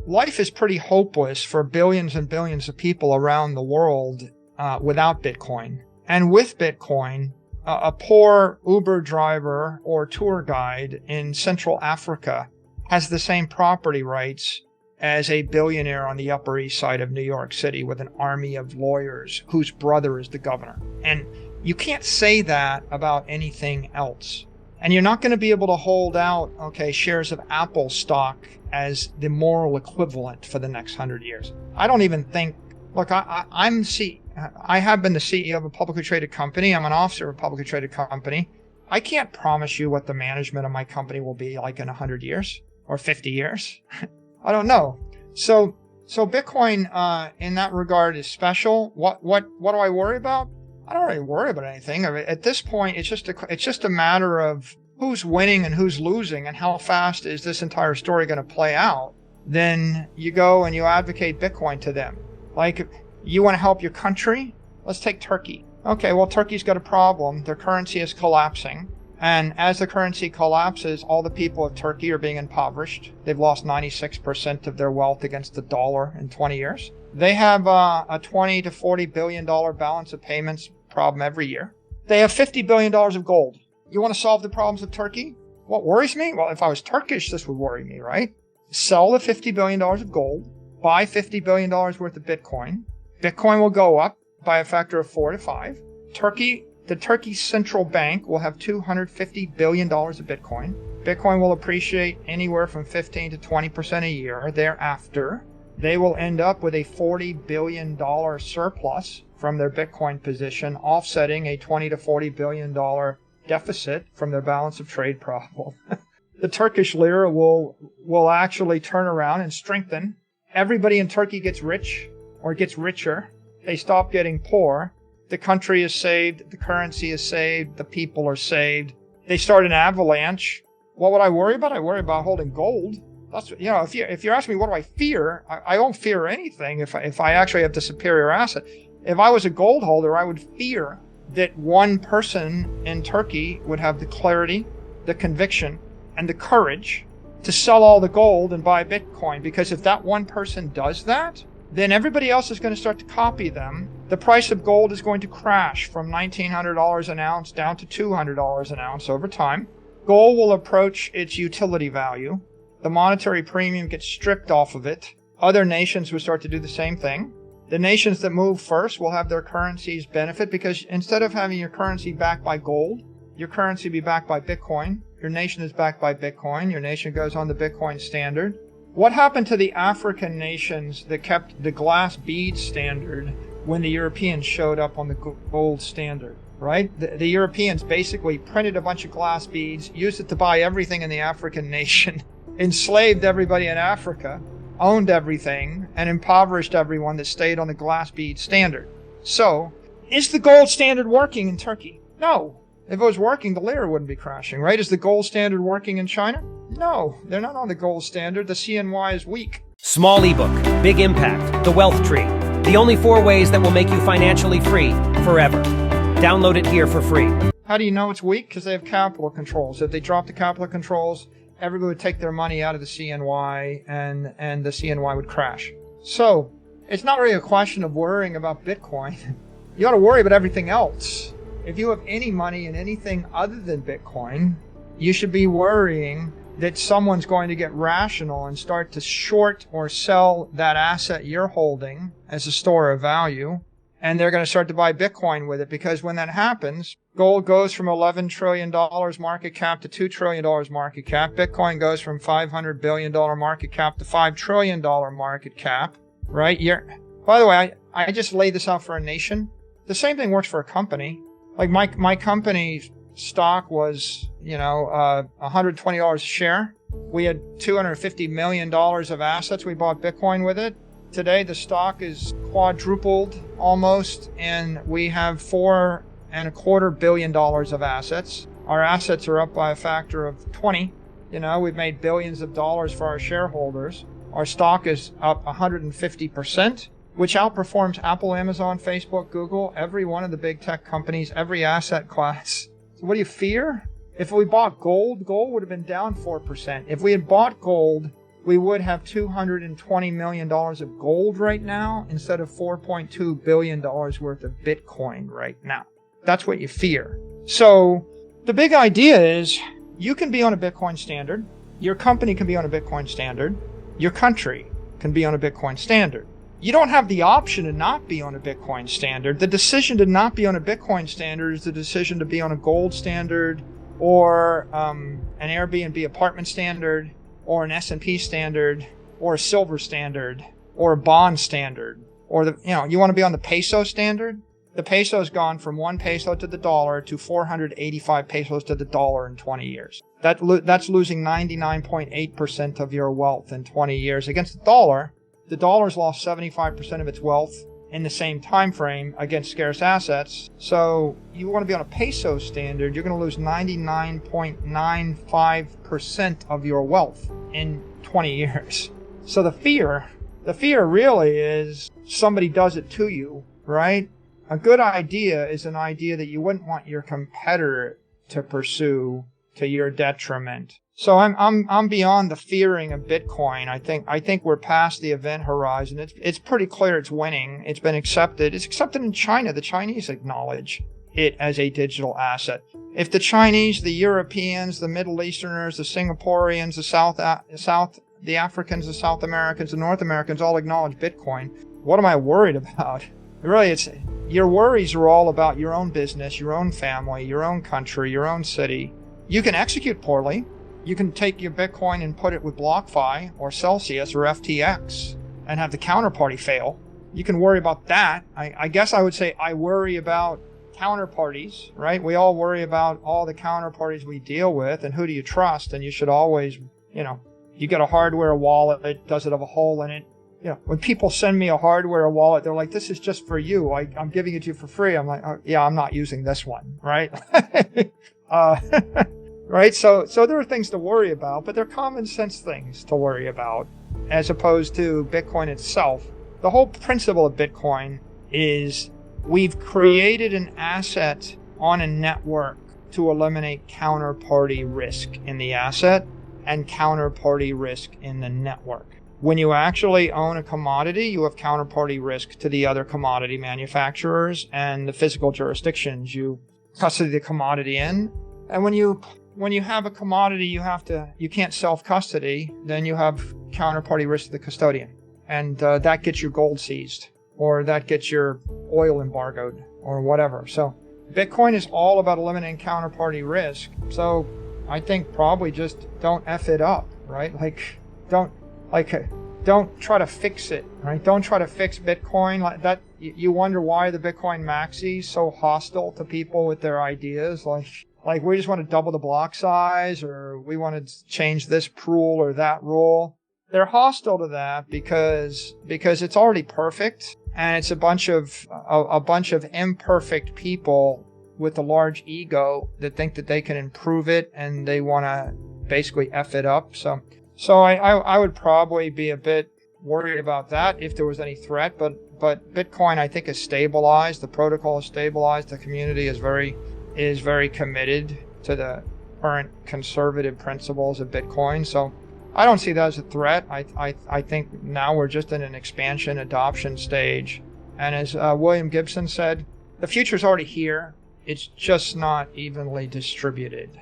life is pretty hopeless for billions and billions of people around the world without Bitcoin. And with Bitcoin, a poor Uber driver or tour guide in Central Africa has the same property rights as a billionaire on the Upper East Side of New York City with an army of lawyers whose brother is the governor. And you can't say that about anything else. And you're not going to be able to hold out, shares of Apple stock as the moral equivalent for the next 100 years. I don't even think, look, I have been the CEO of a publicly traded company. I'm an officer of a publicly traded company. I can't promise you what the management of my company will be like in 100 years or 50 years. I don't know. So Bitcoin in that regard is special. What do I worry about? I don't really worry about anything. At this point, it's just a matter of who's winning and who's losing and how fast is this entire story going to play out. Then you go and you advocate Bitcoin to them. Like, you want to help your country? Let's take Turkey. Okay, well, Turkey's got a problem. Their currency is collapsing. And as the currency collapses, all the people of Turkey are being impoverished. They've lost 96% of their wealth against the dollar in 20 years. They have a $20 to $40 billion balance of payments problem every year. They have $50 billion of gold. You want to solve the problems of Turkey? What worries me? Well, if I was Turkish, this would worry me, right? Sell the $50 billion of gold, buy $50 billion worth of Bitcoin. Bitcoin will go up by a factor of 4 to 5. The Turkey Central Bank will have $250 billion of Bitcoin. Bitcoin will appreciate anywhere from 15 to 20% a year thereafter. They will end up with a $40 billion surplus from their Bitcoin position, offsetting a $20 to $40 billion deficit from their balance of trade problem. The Turkish lira will actually turn around and strengthen. Everybody in Turkey gets rich or gets richer. They stop getting poor. The country is saved. The currency is saved. The people are saved. They start an avalanche. What would I worry about? I worry about holding gold. That's, if you're asking me what do I fear, I don't fear anything if I actually have the superior asset. If I was a gold holder, I would fear that one person in Turkey would have the clarity, the conviction, and the courage to sell all the gold and buy Bitcoin. Because if that one person does that, then everybody else is going to start to copy them. The price of gold is going to crash from $1,900 an ounce down to $200 an ounce over time. Gold will approach its utility value. The monetary premium gets stripped off of it. Other nations will start to do the same thing. The nations that move first will have their currencies benefit because instead of having your currency backed by gold, your currency will be backed by Bitcoin. Your nation is backed by Bitcoin. Your nation goes on the Bitcoin standard. What happened to the African nations that kept the glass bead standard when the Europeans showed up on the gold standard, right? The Europeans basically printed a bunch of glass beads, used it to buy everything in the African nation, enslaved everybody in Africa, owned everything, and impoverished everyone that stayed on the glass bead standard. So, is the gold standard working in Turkey? No. If it was working, the lira wouldn't be crashing, right? Is the gold standard working in China? No, they're not on the gold standard. The CNY is weak. Small ebook, big impact, the wealth tree. The only 4 ways that will make you financially free forever. Download it here for free. How do you know it's weak? Because they have capital controls. If they drop the capital controls, everybody would take their money out of the CNY and the CNY would crash. So it's not really a question of worrying about Bitcoin. You ought to worry about everything else. If you have any money in anything other than Bitcoin, you should be worrying that someone's going to get rational and start to short or sell that asset you're holding as a store of value, and they're going to start to buy Bitcoin with it, because when that happens, gold goes from $11 trillion market cap to $2 trillion market cap. Bitcoin goes from $500 billion market cap to $5 trillion market cap, right? By the way, I just laid this out for a nation. The same thing works for a company. Like my company's stock was, $120 a share. We had $250 million of assets. We bought Bitcoin with it. Today, the stock is quadrupled almost, and we have $4.25 billion of assets. Our assets are up by a factor of 20. We've made billions of dollars for our shareholders. Our stock is up 150%. Which outperforms Apple, Amazon, Facebook, Google, every one of the big tech companies, every asset class. So what do you fear? If we bought gold would have been down 4%. If we had bought gold we would have $220 million of gold right now instead of $4.2 billion worth of Bitcoin right now. That's what you fear. So the big idea is you can be on a Bitcoin standard. Your company can be on a Bitcoin standard. Your country can be on a Bitcoin standard. You don't have the option to not be on a Bitcoin standard. The decision to not be on a Bitcoin standard is the decision to be on a gold standard or an Airbnb apartment standard or an S&P standard or a silver standard or a bond standard. Or you want to be on the peso standard? The peso's gone from 1 peso to the dollar to 485 pesos to the dollar in 20 years. That's losing 99.8% of your wealth in 20 years. Against the dollar's lost 75% of its wealth in the same time frame against scarce assets. So you want to be on a peso standard, you're going to lose 99.95% of your wealth in 20 years. So the fear really is somebody does it to you, right? A good idea is an idea that you wouldn't want your competitor to pursue to your detriment. So I'm beyond the fearing of Bitcoin. I think we're past the event horizon. It's pretty clear it's winning. It's been accepted. It's accepted in China. The Chinese acknowledge it as a digital asset. If the Chinese, the Europeans, the Middle Easterners, the Singaporeans, the Africans, the South Americans, the North Americans all acknowledge Bitcoin, what am I worried about? Really, your worries are all about your own business, your own family, your own country, your own city. You can execute poorly. You can take your Bitcoin and put it with BlockFi or Celsius or FTX and have the counterparty fail. You can worry about that. I guess I would say I worry about counterparties, right? We all worry about all the counterparties we deal with and who do you trust? And you should always, you get a hardware wallet, does it have a hole in it? When people send me a hardware wallet, they're like, this is just for you. I'm giving it to you for free. I'm like, oh, yeah, I'm not using this one, right? Right? So there are things to worry about, but they're common sense things to worry about as opposed to Bitcoin itself. The whole principle of Bitcoin is we've created an asset on a network to eliminate counterparty risk in the asset and counterparty risk in the network. When you actually own a commodity, you have counterparty risk to the other commodity manufacturers and the physical jurisdictions you custody the commodity in. And when you have a commodity you can't self-custody, then you have counterparty risk to the custodian. And that gets your gold seized, or that gets your oil embargoed, or whatever. So Bitcoin is all about eliminating counterparty risk. So I think probably just don't F it up, right? Don't try to fix it, right? Don't try to fix Bitcoin like that. You wonder why the Bitcoin maxi is so hostile to people with their ideas. Like we just want to double the block size, or we want to change this rule or that rule. They're hostile to that because it's already perfect, and it's a bunch of imperfect people with a large ego that think that they can improve it and they want to basically F it up. So I would probably be a bit worried about that if there was any threat, but Bitcoin I think is stabilized. The protocol is stabilized. The community is very committed to the current conservative principles of Bitcoin. So I don't see that as a threat. I think now we're just in an expansion adoption stage. And as William Gibson said, the future's already here. It's just not evenly distributed.